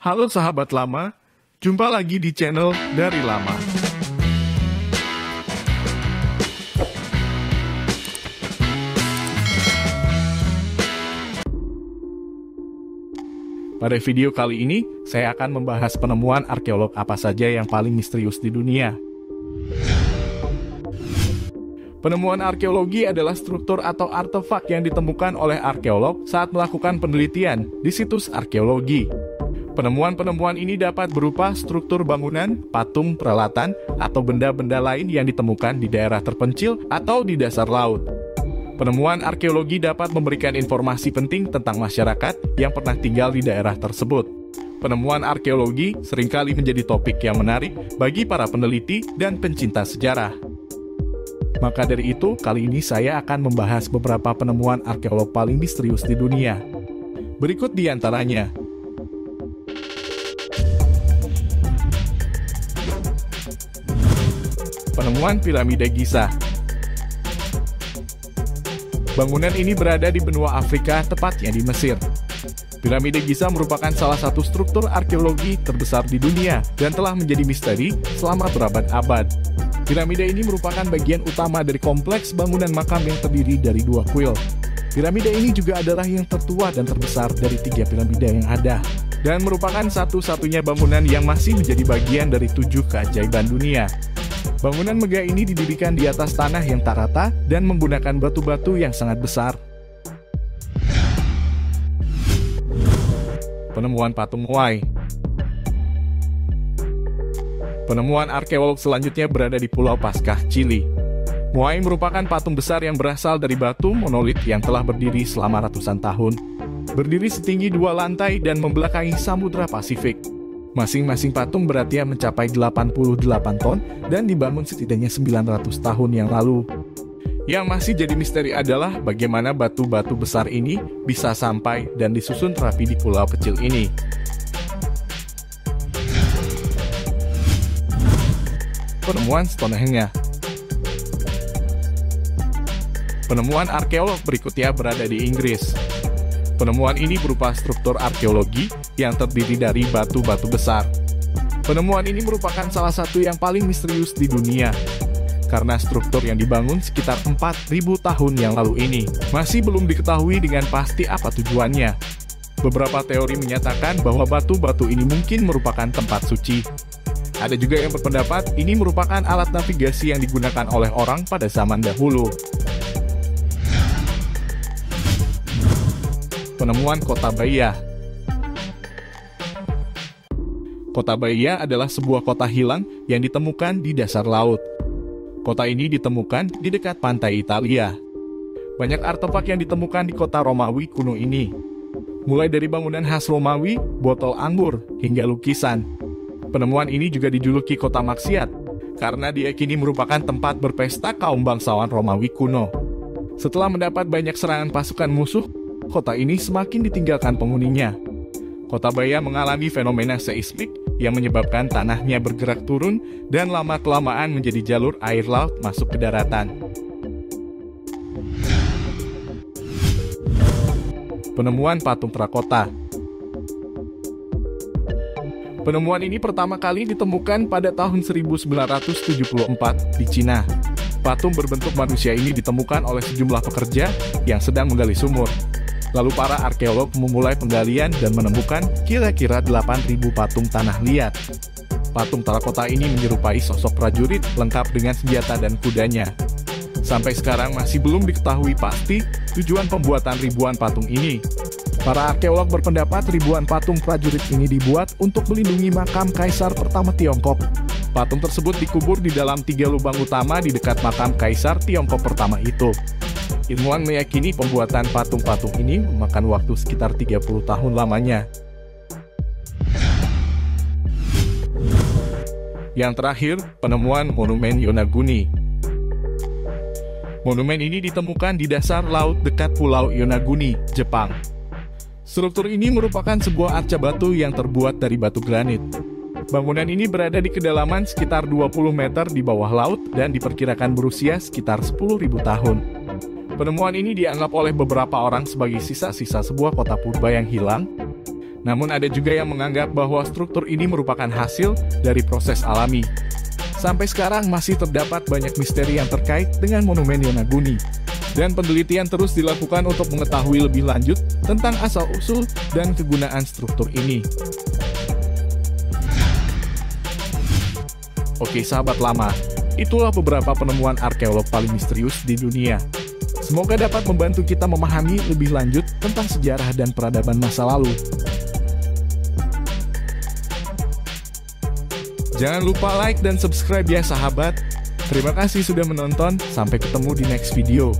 Halo sahabat lama, jumpa lagi di channel Dari Lama. Pada video kali ini, saya akan membahas penemuan arkeolog apa saja yang paling misterius di dunia. Penemuan arkeologi adalah struktur atau artefak yang ditemukan oleh arkeolog saat melakukan penelitian di situs arkeologi. Penemuan-penemuan ini dapat berupa struktur bangunan, patung, peralatan, atau benda-benda lain yang ditemukan di daerah terpencil atau di dasar laut. Penemuan arkeologi dapat memberikan informasi penting tentang masyarakat yang pernah tinggal di daerah tersebut. Penemuan arkeologi seringkali menjadi topik yang menarik bagi para peneliti dan pencinta sejarah. Maka dari itu, kali ini saya akan membahas beberapa penemuan arkeolog paling misterius di dunia. Berikut di antaranya. Penemuan Piramida Giza. Bangunan ini berada di benua Afrika, tepatnya di Mesir. Piramida Giza merupakan salah satu struktur arkeologi terbesar di dunia dan telah menjadi misteri selama berabad-abad. Piramida ini merupakan bagian utama dari kompleks bangunan makam yang terdiri dari 2 kuil. Piramida ini juga adalah yang tertua dan terbesar dari 3 piramida yang ada, dan merupakan satu-satunya bangunan yang masih menjadi bagian dari 7 keajaiban dunia. Bangunan megah ini didirikan di atas tanah yang tak rata dan menggunakan batu-batu yang sangat besar. Penemuan patung Moai. Penemuan arkeolog selanjutnya berada di Pulau Paskah, Chili. Moai merupakan patung besar yang berasal dari batu monolit yang telah berdiri selama ratusan tahun. Berdiri setinggi 2 lantai dan membelakangi Samudra Pasifik. Masing-masing patung beratnya mencapai 88 ton dan dibangun setidaknya 900 tahun yang lalu. Yang masih jadi misteri adalah bagaimana batu-batu besar ini bisa sampai dan disusun rapi di pulau kecil ini. Penemuan Stonehenge. Penemuan arkeolog berikutnya berada di Inggris. Penemuan ini berupa struktur arkeologi yang terdiri dari batu-batu besar. Penemuan ini merupakan salah satu yang paling misterius di dunia, karena struktur yang dibangun sekitar 4.000 tahun yang lalu ini masih belum diketahui dengan pasti apa tujuannya. Beberapa teori menyatakan bahwa batu-batu ini mungkin merupakan tempat suci. Ada juga yang berpendapat ini merupakan alat navigasi yang digunakan oleh orang pada zaman dahulu. Penemuan Kota Baia. Kota Baia adalah sebuah kota hilang yang ditemukan di dasar laut. Kota ini ditemukan di dekat pantai Italia. Banyak artefak yang ditemukan di kota Romawi kuno ini, mulai dari bangunan khas Romawi, botol anggur, hingga lukisan. Penemuan ini juga dijuluki kota maksiat, karena diyakini merupakan tempat berpesta kaum bangsawan Romawi kuno. Setelah mendapat banyak serangan pasukan musuh, kota ini semakin ditinggalkan penghuninya. Kota Baia mengalami fenomena seismik yang menyebabkan tanahnya bergerak turun dan lama-kelamaan menjadi jalur air laut masuk ke daratan. Penemuan patung terakota. Penemuan ini pertama kali ditemukan pada tahun 1974 di Cina. Patung berbentuk manusia ini ditemukan oleh sejumlah pekerja yang sedang menggali sumur. Lalu para arkeolog memulai penggalian dan menemukan kira-kira 8.000 patung tanah liat. Patung terakota ini menyerupai sosok prajurit lengkap dengan senjata dan kudanya. Sampai sekarang masih belum diketahui pasti tujuan pembuatan ribuan patung ini. Para arkeolog berpendapat ribuan patung prajurit ini dibuat untuk melindungi makam Kaisar pertama Tiongkok. Patung tersebut dikubur di dalam 3 lubang utama di dekat makam Kaisar Tiongkok pertama itu. Ilmuwan meyakini pembuatan patung-patung ini memakan waktu sekitar 30 tahun lamanya. Yang terakhir, penemuan Monumen Yonaguni. Monumen ini ditemukan di dasar laut dekat Pulau Yonaguni, Jepang. Struktur ini merupakan sebuah arca batu yang terbuat dari batu granit. Bangunan ini berada di kedalaman sekitar 20 meter di bawah laut dan diperkirakan berusia sekitar 10.000 tahun. Penemuan ini dianggap oleh beberapa orang sebagai sisa-sisa sebuah kota purba yang hilang, Namun ada juga yang menganggap bahwa struktur ini merupakan hasil dari proses alami. Sampai sekarang masih terdapat banyak misteri yang terkait dengan Monumen Yonaguni. Dan penelitian terus dilakukan untuk mengetahui lebih lanjut tentang asal-usul dan kegunaan struktur ini. Oke sahabat lama, itulah beberapa penemuan arkeolog paling misterius di dunia. Semoga dapat membantu kita memahami lebih lanjut tentang sejarah dan peradaban masa lalu. Jangan lupa like dan subscribe ya sahabat. Terima kasih sudah menonton, sampai ketemu di next video.